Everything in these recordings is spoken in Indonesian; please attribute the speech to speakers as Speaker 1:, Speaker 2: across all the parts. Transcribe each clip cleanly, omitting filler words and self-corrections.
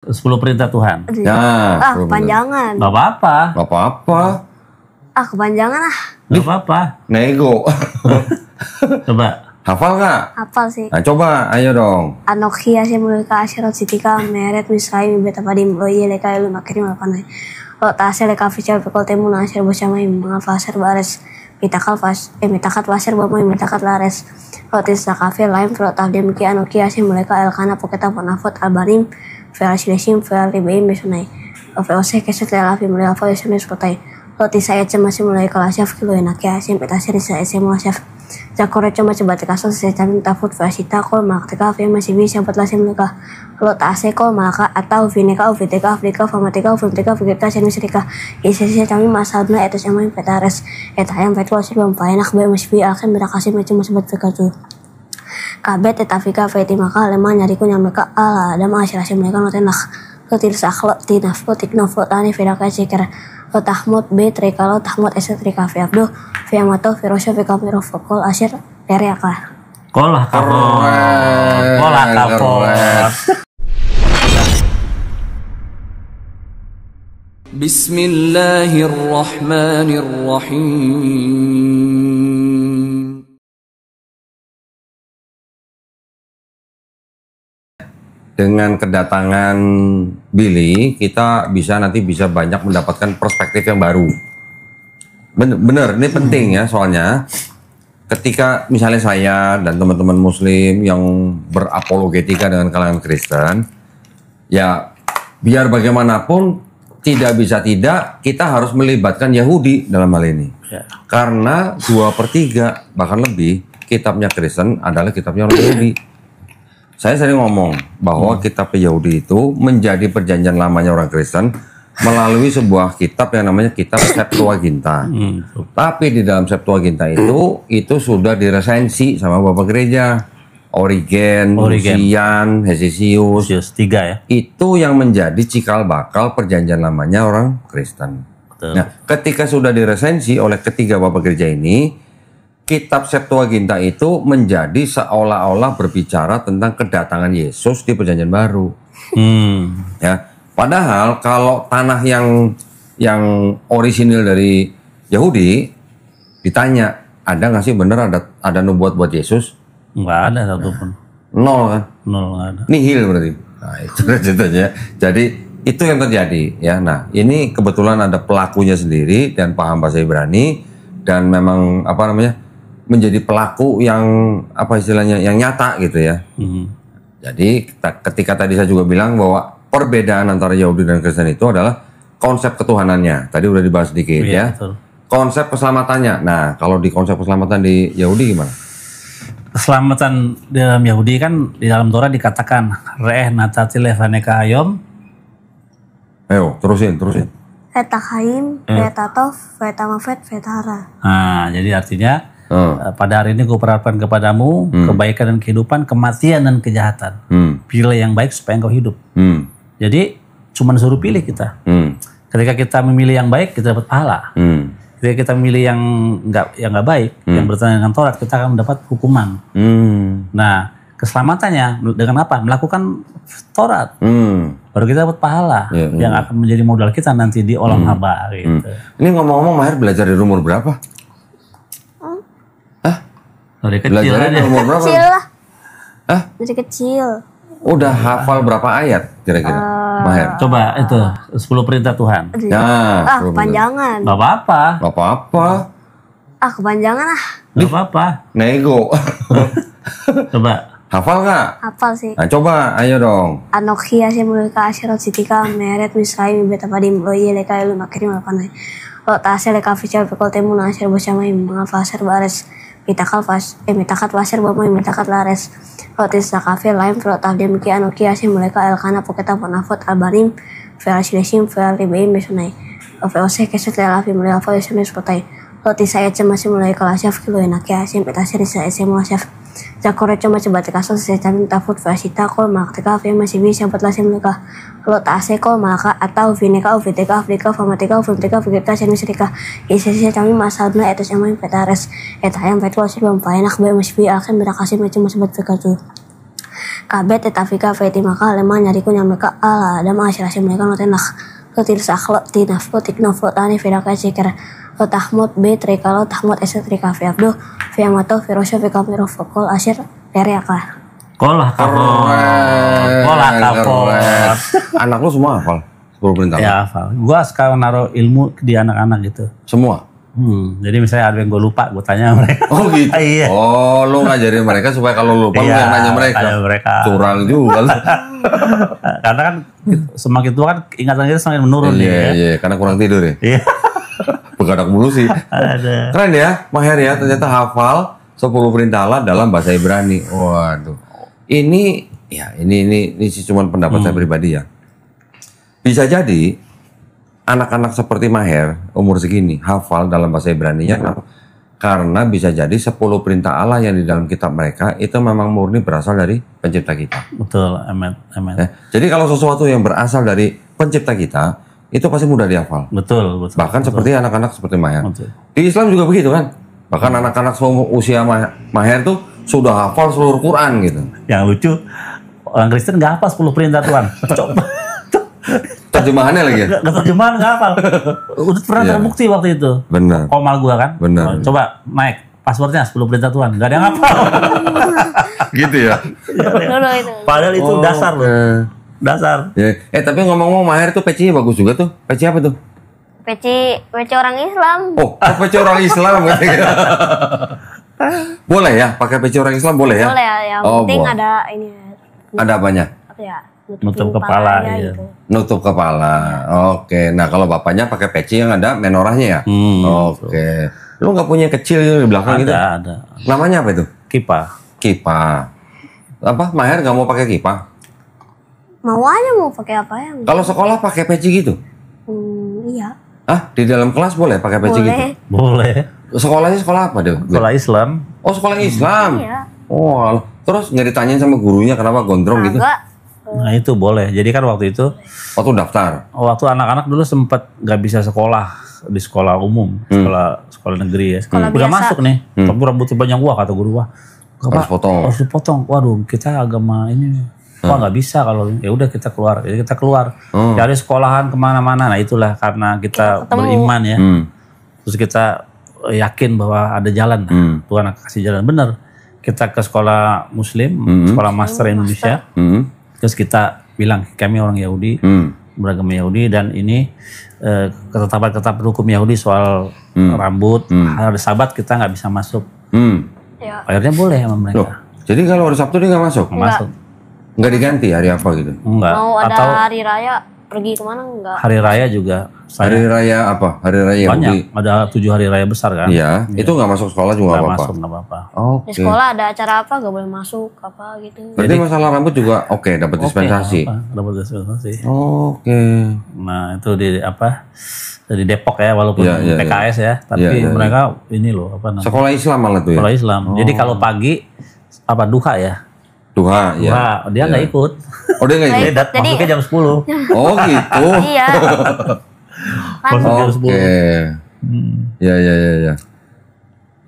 Speaker 1: 10 perintah Tuhan.
Speaker 2: Nah,
Speaker 3: kepanjangan.
Speaker 1: Gak apa-apa.
Speaker 2: Gak apa-apa.
Speaker 3: Kepanjangan
Speaker 1: Gak apa-apa.
Speaker 2: Nego.
Speaker 1: Coba.
Speaker 2: Hafal nggak?
Speaker 3: Hafal sih.
Speaker 2: Nah, coba, ayo dong.
Speaker 3: Anokia sih mulika asyarat sitika meret misalnya beta padim lo iya leka lu makirim apa nih. Lo tasnya leka fical pekol temu nasir bosama imbang fasir bares. Mitakal wasir bamoy mitakat lares. Lo tisa kafe lain pro tafdim ki anokia sih mulika elkana poketa ponafot albarim. Fel silesim fel ribeim besunai. Ofe keset lelafi mulika fa yesunis potai. Lo tisa ya masih mulai kelasaf kilo enakia sih petasir isa esemu asyaf. Jakore cuma coba kasus setan tafut fasita kol maktika fe masih bisa buat lasim mereka lo tase kol maka atau vineka uviteka afrika famatika uviteka fikirka senisrika isi kami masalahnya etos yang main petares etayam petu asir bampai nak bae masih akan berakasih macam masih buat fikatu kabet etafika feti maka lemah nyariku nyameka ala ada masyarakat mereka notenak lo tilsak lo tinaf lo tiknofo tani firaka cikar lo tahmud b trika lo tahmud esetrika fi abdo fi amato fi rosyo fi kamiro fokol asyir periaka
Speaker 1: Kolah kapot. Kolah kapot.
Speaker 4: Bismillahirrahmanirrahim.
Speaker 2: Dengan kedatangan Billy, kita nanti bisa banyak mendapatkan perspektif yang baru. Bener, ini penting ya, soalnya ketika misalnya saya dan teman-teman Muslim yang berapologetika dengan kalangan Kristen, ya biar bagaimanapun tidak bisa tidak kita harus melibatkan Yahudi dalam hal ini.
Speaker 1: Ya.
Speaker 2: Karena 2/3 bahkan lebih kitabnya Kristen adalah kitabnya orang Yahudi. Saya sering ngomong bahwa kitab Yahudi itu menjadi perjanjian lamanya orang Kristen melalui sebuah kitab yang namanya kitab Septuaginta. Tapi di dalam Septuaginta itu sudah diresensi sama Bapak Gereja. Origen. Lucian, Hesisius.
Speaker 1: 3 ya.
Speaker 2: Itu yang menjadi cikal bakal perjanjian lamanya orang Kristen.
Speaker 1: Betul.
Speaker 2: Nah, ketika sudah diresensi oleh ketiga Bapak Gereja ini, kitab Septuaginta itu menjadi seolah-olah berbicara tentang kedatangan Yesus di Perjanjian Baru. Ya, padahal kalau tanah yang orisinil dari Yahudi ditanya, ada nggak sih bener ada nubuat buat Yesus?
Speaker 1: Nggak ada satupun.
Speaker 2: Nol kan?
Speaker 1: Nol nggak ada.
Speaker 2: Nihil berarti. Nah, itu ceritanya. Jadi itu yang terjadi ya. Nah, ini kebetulan ada pelakunya sendiri dan paham bahasa Ibrani dan memang menjadi pelaku yang istilahnya yang nyata gitu ya. Jadi ketika tadi saya juga bilang bahwa perbedaan antara Yahudi dan Kristen itu adalah konsep ketuhanannya. Tadi udah dibahas sedikit ya.
Speaker 1: Betul.
Speaker 2: Konsep keselamatannya. Nah, kalau di konsep keselamatan di Yahudi gimana?
Speaker 1: Keselamatan dalam Yahudi kan di dalam Torah dikatakan re'eh natati levaneka ayom.
Speaker 2: Ayo, terusin.
Speaker 3: Veta Haim, Veta Tov, Veta Mafet, Veta Hara.
Speaker 1: Nah, jadi artinya pada hari ini kuperhadapkan kepadamu kebaikan dan kehidupan, kematian dan kejahatan. Pilih yang baik supaya engkau hidup. Jadi cuma suruh pilih kita. Ketika kita memilih yang baik, kita dapat pahala. Ketika kita memilih yang nggak baik, yang bertentangan dengan Taurat, kita akan mendapat hukuman. Nah, keselamatannya dengan apa? Melakukan Taurat. Baru kita dapat pahala yang akan menjadi modal kita nanti di olam haba gitu.
Speaker 2: Ini ngomong-ngomong, Maher belajar dari umur berapa?
Speaker 1: Dari kecil
Speaker 2: Belajarnya
Speaker 1: aja.
Speaker 2: umur berapa?
Speaker 3: Kecil lah.
Speaker 2: Hah?
Speaker 3: Masih kecil.
Speaker 2: Udah hafal berapa ayat kira-kira? Maher.
Speaker 1: Coba itu 10 perintah Tuhan.
Speaker 2: Nah,
Speaker 3: Kepanjangan.
Speaker 1: Gak apa-apa.
Speaker 2: Gak apa-apa.
Speaker 3: Kepanjangan
Speaker 1: Gak apa-apa.
Speaker 2: Nego.
Speaker 1: Coba.
Speaker 2: Hafal nggak?
Speaker 3: Hafal sih.
Speaker 2: Nah, coba, ayo dong.
Speaker 3: Anokia sih mulika asyarat sitika meret misalnya beta padim lo iya leka lu makirim apa nih. Lo tasnya leka fical pekol temu nasir bosama imbang fasir bares. Mitakat wasir bamoy mitakat lares. Lo tisa kafe lain pro tafdim ki anokia sih mulika elkana poketa ponafot albarim. Fel silesim fel ribeim besunai. Ofe keset lelafi mulika fa yesunis potai. Lo tisa ya masih mulai kelasaf kilo enakia sih petasir isa esemu asyaf. Jakore cuma coba kasus setan tafut fasita kol maktika fe masih bisa buat lasim mereka lo tase kol maka atau vineka uviteka afrika famatika uviteka fikirka senisrika isi kami masalahnya etos yang main petares etayam petu asir bampai nak bae masih akan berakasih macam masih buat fikatu kabet etafika fetimaka lemah nyariku nyameka ala ada masyarakat mereka notenlah ketir sakhlok tinaf kotik nofot tani firaka cikir tahmud b trikalo tahmud esetrika fi abdu fi amato firosya fi kamiro fokol asyir periaka.
Speaker 1: Kolah kapol. Kolah kapol.
Speaker 2: Anak lu semua hafal 10 perintah?
Speaker 1: Ya hafal. Gua sekarang naruh ilmu di anak-anak gitu.
Speaker 2: Semua?
Speaker 1: Jadi misalnya ada yang gue lupa, gue tanya mereka.
Speaker 2: Oh gitu?
Speaker 1: Iya.
Speaker 2: Oh, lu ngajarin mereka supaya kalau lupa lu yang nanya mereka. Curang juga.
Speaker 1: Karena kan semakin tua kan ingatan kita semakin menurun.
Speaker 2: Iya, karena kurang tidur ya.
Speaker 1: Iya.
Speaker 2: Begadang mulu sih.
Speaker 1: Ada.
Speaker 2: Keren ya, Maher ya, ternyata hafal 10 perintah Allah dalam bahasa Ibrani. Waduh. Ini sih cuma pendapat saya pribadi ya. Bisa jadi anak-anak seperti Maher umur segini hafal dalam bahasa Ibrani-nya karena bisa jadi 10 perintah Allah yang di dalam kitab mereka itu memang murni berasal dari pencipta kita.
Speaker 1: Betul, amin.
Speaker 2: Ya, jadi kalau sesuatu yang berasal dari pencipta kita itu pasti mudah dihafal.
Speaker 1: Betul.
Speaker 2: Bahkan seperti anak-anak seperti Maher.
Speaker 1: Betul.
Speaker 2: Di Islam juga begitu kan. Bahkan anak-anak usia Maher tuh sudah hafal seluruh Quran gitu.
Speaker 1: Yang lucu, orang Kristen nggak hafal 10 perintah Tuhan. Coba.
Speaker 2: Terjemahannya lagi ya?
Speaker 1: Terjemahan nggak hafal. Udah pernah terbukti waktu itu.
Speaker 2: Benar.
Speaker 1: Komal gua kan.
Speaker 2: Benar.
Speaker 1: Coba naik passwordnya 10 perintah Tuhan. Nggak ada yang hafal.
Speaker 2: Gitu ya?
Speaker 1: Padahal itu dasar loh. Dasar.
Speaker 2: Ya. Tapi ngomong-ngomong Maher tuh pecinya bagus juga tuh. Peci apa tuh?
Speaker 3: Peci orang Islam.
Speaker 2: Oh, peci orang Islam. Boleh ya? Pakai peci orang Islam boleh ya?
Speaker 3: Boleh ya. Yang penting ada ini.
Speaker 2: Ada apanya?
Speaker 3: Apa ya?
Speaker 1: Nutup kepala ya.
Speaker 3: Gitu.
Speaker 2: Nutup kepala. Oke. Nah kalau bapaknya pakai peci yang ada menorahnya ya. Oke. Lu nggak punya kecil di belakang gitu?
Speaker 1: Ada.
Speaker 2: Namanya apa itu?
Speaker 1: Kipa.
Speaker 2: Apa? Maher nggak mau pakai kipa?
Speaker 3: Mau aja mau pakai apa ya?
Speaker 2: Kalau sekolah pakai peci gitu?
Speaker 3: Iya.
Speaker 2: Ah, di dalam kelas boleh pakai peci gitu?
Speaker 1: Boleh.
Speaker 2: Sekolahnya sekolah apa deh?
Speaker 1: Sekolah Islam.
Speaker 2: Oh, sekolah Islam.
Speaker 3: Iya.
Speaker 2: Oh, terus nggak ditanyain sama gurunya kenapa gondrong gitu?
Speaker 3: Enggak.
Speaker 1: Nah itu boleh. Jadi kan waktu itu,
Speaker 2: Waktu daftar.
Speaker 1: waktu anak-anak dulu sempat nggak bisa sekolah di sekolah umum, sekolah negeri ya.
Speaker 3: Sekolah
Speaker 1: Udah
Speaker 3: biasa.
Speaker 1: masuk nih, tapi rambutnya panjang gua kata guru gua.
Speaker 2: Harus potong.
Speaker 1: Harus dipotong. Waduh, kita agama ini. Wah nggak bisa kalau ya udah kita keluar. Jadi kita keluar cari sekolahan kemana-mana. Nah itulah karena kita beriman ya. Terus kita yakin bahwa ada jalan. Tuhan akan kasih jalan. Bener. Kita ke sekolah Muslim, sekolah Master Indonesia. Terus kita bilang kami orang Yahudi, beragama Yahudi dan ini ketetapan-ketetapan hukum Yahudi soal rambut, hari Sabat kita nggak bisa masuk.
Speaker 3: Ya.
Speaker 1: Akhirnya boleh sama mereka.
Speaker 2: Loh, jadi kalau hari Sabtu dia nggak masuk?
Speaker 1: Nggak masuk.
Speaker 2: Nggak diganti hari apa gitu?
Speaker 1: Enggak.
Speaker 3: Mau ada
Speaker 1: Atau
Speaker 3: hari raya pergi kemana enggak?
Speaker 1: hari raya juga.
Speaker 2: Hari raya apa? Hari raya Yahudi?
Speaker 1: Banyak. Ada 7 hari raya besar kan?
Speaker 2: Iya. Itu nggak masuk sekolah juga
Speaker 1: Nggak
Speaker 2: nggak apa-apa?
Speaker 1: masuk, nggak apa-apa.
Speaker 3: Di sekolah ada acara apa nggak boleh masuk apa gitu.
Speaker 2: Berarti masalah rambut juga oke, dapat dispensasi.
Speaker 1: Oke, dapat dispensasi.
Speaker 2: Oke.
Speaker 1: Nah itu di apa? Di Depok ya, walaupun
Speaker 2: Iya,
Speaker 1: PKS ya, tapi
Speaker 2: Iya.
Speaker 1: mereka ini loh apa namanya?
Speaker 2: Sekolah Islam malah tuh ya?
Speaker 1: Sekolah Islam. Jadi kalau pagi apa duha ya?
Speaker 2: Duha, ya.
Speaker 1: Duha, dia nggak ikut.
Speaker 2: Oh dia nggak ikut?
Speaker 1: Dia masuknya jam 10.
Speaker 2: Oh gitu.
Speaker 3: Iya.
Speaker 1: Masuk jam 10.
Speaker 2: Oke. Ya.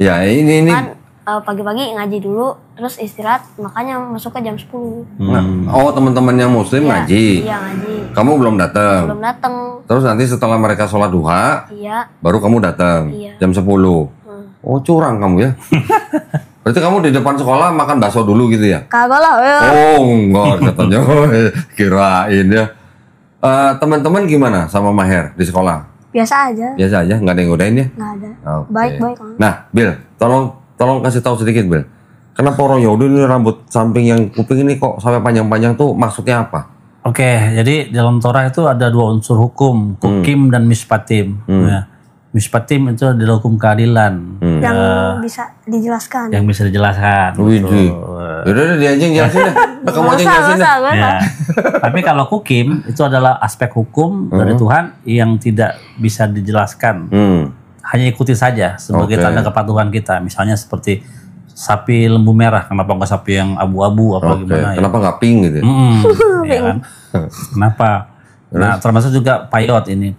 Speaker 2: Ya ini.
Speaker 3: Kan pagi-pagi ngaji dulu, terus istirahat, makanya masuknya jam 10.
Speaker 2: Oh teman-temannya Muslim ngaji.
Speaker 3: Iya ngaji.
Speaker 2: Kamu belum datang.
Speaker 3: Belum datang.
Speaker 2: Terus nanti setelah mereka sholat duha,
Speaker 3: Iya.
Speaker 2: baru kamu datang.
Speaker 3: Iya.
Speaker 2: Jam 10. Oh curang kamu ya. Berarti kamu di depan sekolah makan bakso dulu gitu ya?
Speaker 3: Kagak lah.
Speaker 2: Oh enggak katanya. Kirain ya. Teman-teman gimana sama Maher di sekolah?
Speaker 3: Biasa aja.
Speaker 2: Biasa aja, nggak ada yang godain ya?
Speaker 3: Nggak ada.
Speaker 2: Oke.
Speaker 3: Baik-baik.
Speaker 2: Nah, Bill, tolong kasih tahu sedikit, Bill. Kenapa orang Yahudi ini rambut samping yang kuping ini kok sampai panjang-panjang tuh maksudnya apa?
Speaker 1: Oke, jadi dalam Torah itu ada 2 unsur hukum, hukim dan mispatim. Ya. Mispatim itu adalah hukum keadilan.
Speaker 3: Yang bisa dijelaskan.
Speaker 1: Yang bisa dijelaskan.
Speaker 2: Widih. Yaudah dia aja yang jelasin deh. Kamu aja yang jelasin deh.
Speaker 1: Ya. Tapi kalau hukim itu adalah aspek hukum dari Tuhan yang tidak bisa dijelaskan. Hanya ikuti saja sebagai tanda kepatuhan kita. Misalnya seperti sapi lembu merah, kenapa nggak sapi yang abu-abu apa gimana?
Speaker 2: Kenapa nggak pink gitu?
Speaker 1: Ya kan? Kenapa? Nah, termasuk juga payot ini.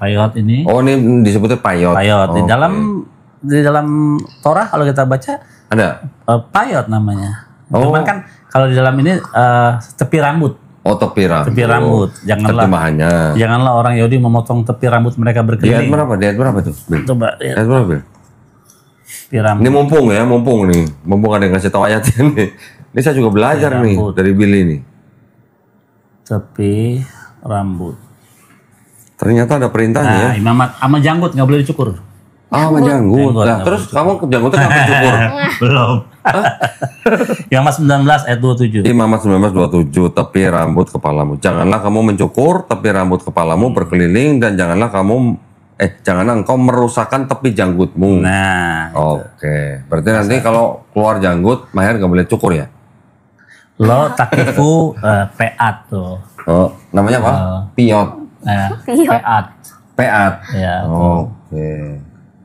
Speaker 2: Oh, ini disebutnya payot.
Speaker 1: Payot di dalam Torah kalau kita baca
Speaker 2: ada
Speaker 1: payot namanya. Cuman kan kalau di dalam ini tepi rambut.
Speaker 2: Oh, tepi rambut.
Speaker 1: Tepi rambut.
Speaker 2: Terjemahannya.
Speaker 1: Janganlah orang Yahudi memotong tepi rambut mereka
Speaker 2: Di
Speaker 1: berkeliling.
Speaker 2: ayat berapa tuh? Bil?
Speaker 1: Coba lihat.
Speaker 2: Ayat berapa, Bil?
Speaker 1: Tepi rambut.
Speaker 2: Ini mumpung nih. Mumpung ada yang ngasih tahu ayatnya nih. Ini saya juga belajar nih dari Billy nih.
Speaker 1: Tepi rambut.
Speaker 2: Ternyata ada perintahnya ya.
Speaker 1: Imamat sama janggut nggak boleh dicukur.
Speaker 2: Sama janggut. Nah, terus kamu janggutnya nggak cukur?
Speaker 1: Belum. Imamat 19 ayat 27.
Speaker 2: Imamat 19:27, tepi rambut kepalamu. Janganlah kamu mencukur tepi rambut kepalamu berkeliling dan janganlah engkau merusakkan tepi janggutmu.
Speaker 1: Nah.
Speaker 2: Oke. Berarti nanti kalau keluar janggut, Maher nggak boleh cukur ya?
Speaker 1: Lo takifu peat tuh.
Speaker 2: Oh, namanya apa? Piot.
Speaker 3: Piot.
Speaker 2: Peat.
Speaker 1: Ya.
Speaker 2: Oke.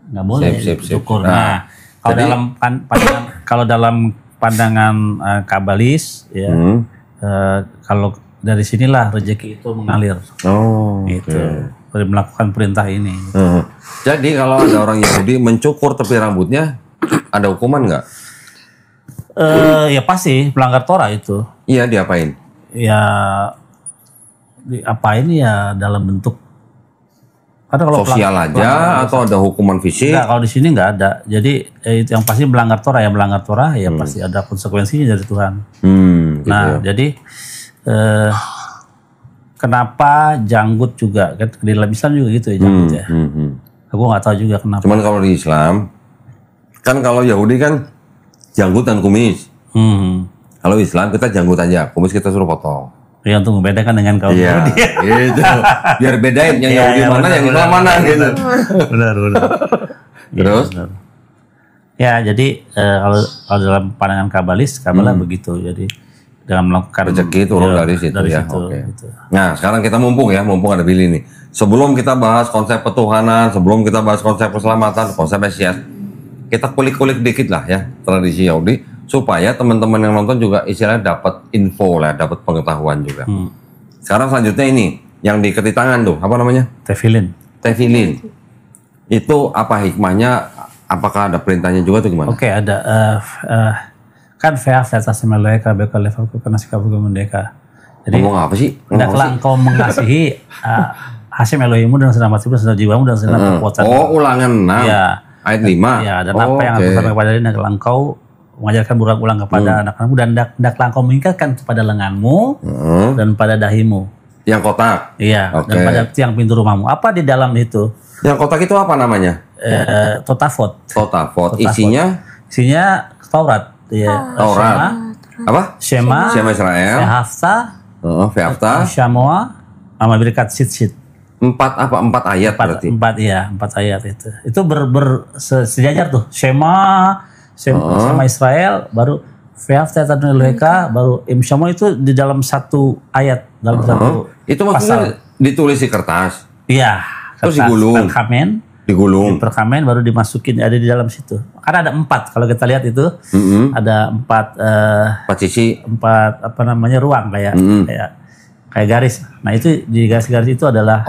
Speaker 1: Nggak boleh
Speaker 2: Sip.
Speaker 1: cukur.
Speaker 2: Nah,
Speaker 1: Kalau
Speaker 2: jadi-
Speaker 1: dalam pandangan kabalis, ya, kalau dari sinilah rezeki itu mengalir.
Speaker 2: Oh,
Speaker 1: Itu dari melakukan perintah ini.
Speaker 2: Jadi kalau ada orang Yahudi mencukur tepi rambutnya, ada hukuman nggak?
Speaker 1: Ya pasti pelanggar Torah itu.
Speaker 2: Iya, diapain?
Speaker 1: Ya diapain ya dalam bentuk. Karena kalau
Speaker 2: Sosial aja atau ada hukuman fisik?
Speaker 1: Enggak, kalau di sini nggak ada. Jadi itu yang pasti melanggar Torah ya pasti ada konsekuensinya dari Tuhan.
Speaker 2: Gitu
Speaker 1: Nah,
Speaker 2: ya.
Speaker 1: jadi kenapa janggut juga kan di dalam Islam juga gitu ya janggut ya. Aku nggak tahu juga kenapa.
Speaker 2: Cuman kalau di Islam, kan kalau Yahudi kan janggut dan kumis. Kalau Islam kita janggut aja, kumis kita suruh potong.
Speaker 1: Ya untuk membedakan dengan kaum
Speaker 2: Iya,
Speaker 1: Yahudi.
Speaker 2: gitu. Biar bedain yang Yahudi mana, yang Islam mana gitu.
Speaker 1: Benar.
Speaker 2: Terus?
Speaker 1: Benar. Ya, jadi kalau dalam pandangan Kabalah begitu. Jadi dengan melakukan
Speaker 2: Rezeki turun dari situ ya.
Speaker 1: situ,
Speaker 2: Oke.
Speaker 1: gitu.
Speaker 2: Nah, sekarang kita mumpung ada Billy nih. Sebelum kita bahas konsep petuhanan, sebelum kita bahas konsep keselamatan, konsep Mesias, kita kulik-kulik dikit lah ya tradisi Yahudi supaya teman-teman yang nonton juga istilahnya dapat info lah, dapat pengetahuan juga. Sekarang selanjutnya ini yang diikat tangan tuh, apa namanya?
Speaker 1: Tefilin.
Speaker 2: Tefilin. Itu apa hikmahnya? Apakah ada perintahnya juga tuh gimana?
Speaker 1: Oke, ada kan ve'af atas mereka bekal level karena sikap merdeka. Jadi
Speaker 2: Ngomong apa sih?
Speaker 1: hendaklah engkau mengasihi Hashem Elohimmu dengan segenap hatimu, segenap jiwamu dan segenap kekuatan.
Speaker 2: Oh, ulangan 6.
Speaker 1: Ya.
Speaker 2: Ayat 5.
Speaker 1: Ya, dan apa yang aku katakan kepada diri, hendaklah engkau mengajarkan berulang-ulang kepada anak-anakmu dan hendaklah engkau meningkatkan kepada lenganmu dan pada dahimu.
Speaker 2: Yang kotak.
Speaker 1: Iya,
Speaker 2: Oke.
Speaker 1: dan pada tiang pintu rumahmu. Apa di dalam itu?
Speaker 2: Yang kotak itu apa namanya?
Speaker 1: Totafot.
Speaker 2: Totafot. Isinya
Speaker 1: Isinya Taurat. Ya.
Speaker 2: Taurat. Apa?
Speaker 1: Shema.
Speaker 2: Shema Israel.
Speaker 1: Hafta.
Speaker 2: Ve'afta.
Speaker 1: Shamoa. Sama berikat sit.
Speaker 2: 4 ayat berarti.
Speaker 1: 4 ayat itu. Itu sejajar tuh. Shema Israel, baru Ve'afta Eloheka, baru Imshamo itu di dalam satu ayat, dalam satu
Speaker 2: Itu maksudnya ditulis di kertas.
Speaker 1: Iya.
Speaker 2: Terus digulung. Digulung.
Speaker 1: Perkamen baru dimasukin, ada di dalam situ. Karena ada 4 kalau kita lihat itu ada 4
Speaker 2: sisi.
Speaker 1: 4 apa namanya ruang kayak garis. Nah itu di garis-garis itu adalah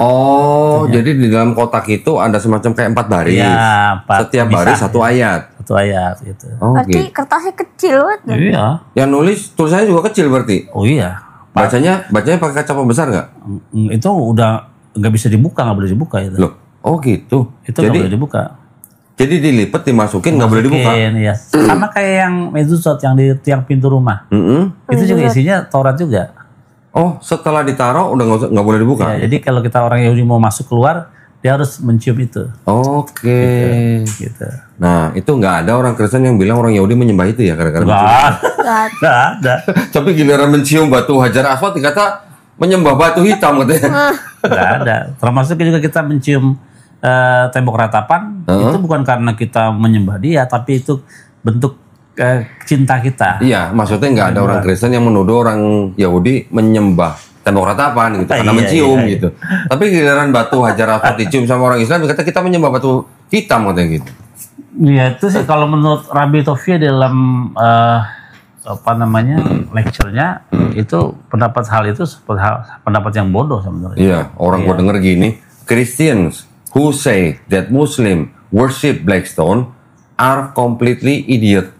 Speaker 2: Jadi di dalam kotak itu ada semacam kayak 4 baris.
Speaker 1: Iya, 4
Speaker 2: Setiap baris satu ayat.
Speaker 1: Satu ayat gitu.
Speaker 3: Berarti kertasnya kecil banget.
Speaker 1: Iya.
Speaker 2: Yang nulis tulisannya juga kecil berarti.
Speaker 1: Oh iya.
Speaker 2: Bacanya pakai kaca pembesar nggak?
Speaker 1: Itu udah nggak bisa dibuka, nggak boleh dibuka itu.
Speaker 2: Loh, gitu.
Speaker 1: Itu nggak boleh dibuka.
Speaker 2: Jadi dilipet, dimasukin, nggak boleh dibuka.
Speaker 1: Iya. Sama kayak yang mezuzot yang di tiang pintu rumah. Itu juga isinya Taurat juga.
Speaker 2: Oh, setelah ditaruh udah nggak boleh dibuka.
Speaker 1: Ya, jadi kalau kita orang Yahudi mau masuk keluar, dia harus mencium itu.
Speaker 2: Oke.
Speaker 1: Gitu.
Speaker 2: Nah, itu nggak ada orang Kristen yang bilang orang Yahudi menyembah itu ya gara-gara
Speaker 1: Nggak ada.
Speaker 2: Tapi giliran mencium batu Hajar Aswad dikata menyembah batu hitam katanya.
Speaker 1: Nggak ada. Termasuk juga kita mencium tembok ratapan, itu bukan karena kita menyembah dia, tapi itu bentuk cinta kita.
Speaker 2: Iya, maksudnya nggak ada orang Kristen yang menuduh orang Yahudi menyembah tembok ratapan gitu karena mencium gitu. Tapi giliran batu Hajar Aswad dicium sama orang Islam dikata kita menyembah batu hitam katanya gitu.
Speaker 1: Iya, itu sih kalau menurut Rabbi Tovia dalam lecture-nya itu hal itu pendapat yang bodoh sebenarnya.
Speaker 2: Iya, orang gua denger gini, Christians who say that Muslim worship Blackstone are completely idiot.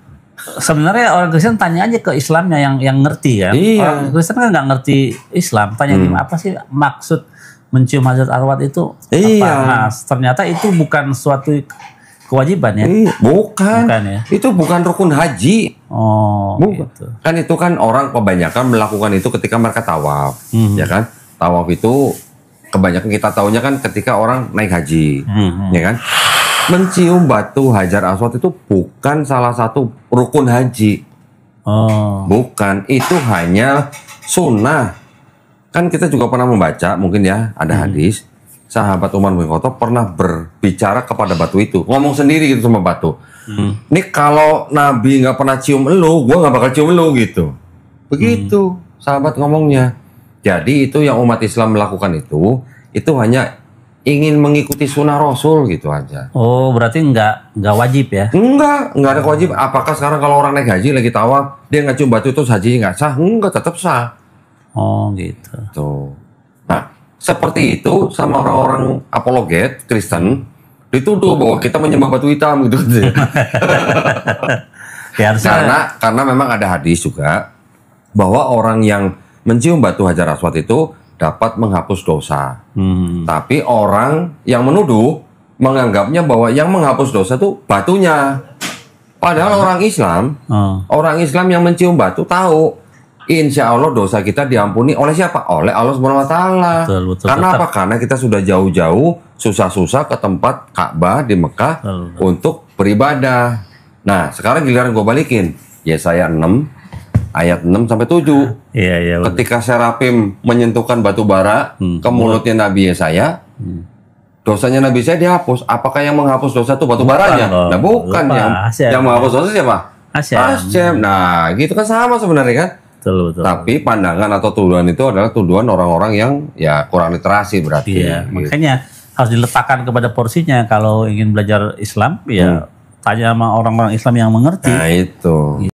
Speaker 1: sebenarnya orang Kristen tanya aja ke Islamnya yang ngerti kan.
Speaker 2: Iya.
Speaker 1: Orang Kristen kan nggak ngerti Islam. Tanya gimana apa sih maksud mencium hajat arwah itu?
Speaker 2: Iya.
Speaker 1: Apa? Nah, ternyata itu bukan suatu kewajiban ya.
Speaker 2: Bukan.
Speaker 1: Bukan ya.
Speaker 2: Itu bukan rukun haji.
Speaker 1: Oh,
Speaker 2: Bukan.
Speaker 1: gitu.
Speaker 2: Kan itu kan orang kebanyakan melakukan itu ketika mereka tawaf, ya kan? Tawaf itu kebanyakan kita tahunya kan ketika orang naik haji, ya kan? Mencium batu Hajar Aswad itu bukan salah satu rukun haji.
Speaker 1: Oh.
Speaker 2: Bukan, itu hanya sunnah. Kan kita juga pernah membaca, mungkin ya, ada hadis, sahabat Umar bin Khattab pernah berbicara kepada batu itu, ngomong sendiri gitu sama batu. Nih kalau Nabi nggak pernah cium elu, gue nggak bakal cium elu gitu. Begitu sahabat ngomongnya. Jadi itu yang umat Islam melakukan itu hanya ingin mengikuti sunnah Rasul gitu aja.
Speaker 1: Oh, berarti nggak wajib ya?
Speaker 2: Enggak ada kewajiban. Apakah sekarang kalau orang naik haji lagi tawaf, dia nggak cium batu itu hajinya nggak sah? Enggak, tetap sah.
Speaker 1: Oh, gitu.
Speaker 2: Tuh. Nah, seperti itu sama orang-orang apologet Kristen dituduh bahwa kita menyembah batu hitam gitu.
Speaker 1: Ya,
Speaker 2: karena memang ada hadis juga bahwa orang yang mencium batu Hajar Aswad itu dapat menghapus dosa. Tapi orang yang menuduh menganggapnya bahwa yang menghapus dosa itu batunya. Padahal orang Islam yang mencium batu tahu insya Allah dosa kita diampuni oleh siapa? Oleh Allah Subhanahu Wa Taala. Karena apa? Karena kita sudah jauh-jauh susah-susah ke tempat Ka'bah di Mekah untuk beribadah. Nah, sekarang giliran gue balikin. Yesaya 6 ayat 6 sampai 7.
Speaker 1: Iya.
Speaker 2: Ketika Serapim menyentuhkan batu bara ke mulutnya Nabi Yesaya, dosanya Nabi Yesaya dihapus. Apakah yang menghapus dosa itu batu baranya? Nah, bukan yang menghapus dosa siapa? Hashem. Nah, gitu kan sama sebenarnya kan?
Speaker 1: Betul.
Speaker 2: Tapi pandangan atau tuduhan itu adalah tuduhan orang-orang yang ya kurang literasi berarti.
Speaker 1: Iya,
Speaker 2: gitu.
Speaker 1: makanya harus diletakkan kepada porsinya kalau ingin belajar Islam ya tanya sama orang-orang Islam yang mengerti.
Speaker 2: Nah, itu.